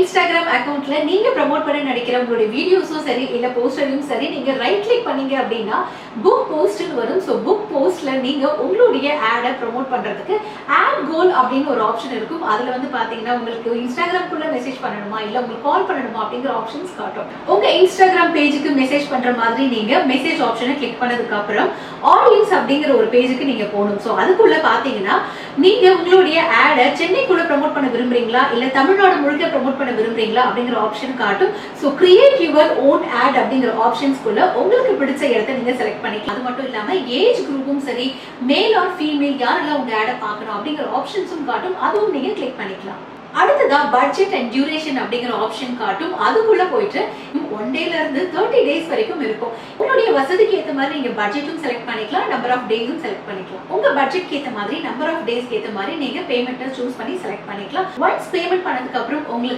Instagram அக்கவுண்ட்ல நீங்க promote பண்ண நினைக்கிற உங்களுடைய வீடியோஸும் சரி இல்ல போஸ்டரையும் சரி நீங்க ரைட் கிளிக் பண்ணீங்க அப்படின்னா புக் போஸ்ட்னு வரும். ஸோ புக் போஸ்ட்ல நீங்க உங்களுடைய ஆடை ப்ரோமோட் பண்றதுக்கு ஆட் கோல் அப்படின்னு ஒரு ஆப்ஷன் இருக்கும். அதுல வந்து பாத்தீங்கன்னா உங்களுக்கு இன்ஸ்டாகிராம்குள்ள மெசேஜ் பண்ணணுமா இல்ல உங்களுக்கு கால் பண்ணணுமா அப்படிங்கிற ஆப்ஷன்ஸ் காட்டும். உங்க இன்ஸ்டாகிராம் பேஜுக்கு மெசேஜ் பண்ற மாதிரி நீங்க மெசேஜ் ஆப்ஷனை கிளிக் பண்ணதுக்கு அப்புறம் ஆடியன்ஸ் அப்படிங்கிற ஒரு பேஜுக்கு நீங்க போகணும். ஸோ அதுக்குள்ள பாத்தீங்கன்னா நீங்க உங்களுடைய ஆடை சென்னைக்குள்ள ப்ரோமோட் பண்ண விரும்புறீங்களா இல்ல தமிழ்நாடு முழுக்க ப்ரோமோட் பண்ண விரும்புறீங்களா அப்படிங்கிற ஆப்ஷன் காட்டும். So create your own ad அப்படிங்கிற ஆப்ஷன்ஸ்குள்ள உங்களுக்கு பிடிச்ச இடத்தை நீங்க செலக்ட் பண்ணிக்கலாம். அது மட்டும் இல்லாம ஏஜ் குரூப்பும் சரி மேல் ஆர் ஃபீமேல் யாரெல்லாம் உங்க ஆடை பார்க்கணும் அப்படிங்கிற ஆப்ஷன்ஸும் காட்டும். அதுவும் நீங்க கிளிக் பண்ணிக்கலாம். அடுத்ததா பட்ஜெட் அண்ட் டியூரேஷன் அப்படிங்கிற ஆப்ஷன் காட்டும். அதுக்குள்ள போயிட்டு 1 டேல இருந்து 30 டேஸ் வரைக்கும் இருக்கும். உங்களுடைய வசதிக்கு ஏற்ற மாதிரி நீங்க பட்ஜெட்டும் செலக்ட் பண்ணிக்கலாம், நம்பர் ஆஃப் டேஸும் செலக்ட் பண்ணிக்கலாம். உங்க பட்ஜெட்க்கு ஏற்ற மாதிரி நம்பர் ஆஃப் டேஸ்க்கு ஏற்ற மாதிரி நீங்க பேமெண்ட்டை சூஸ் பண்ணி செலக்ட் பண்ணிக்கலாம். ஒன்ஸ் பேமெண்ட் பண்ணதுக்கு அப்புறம் உங்களுக்கு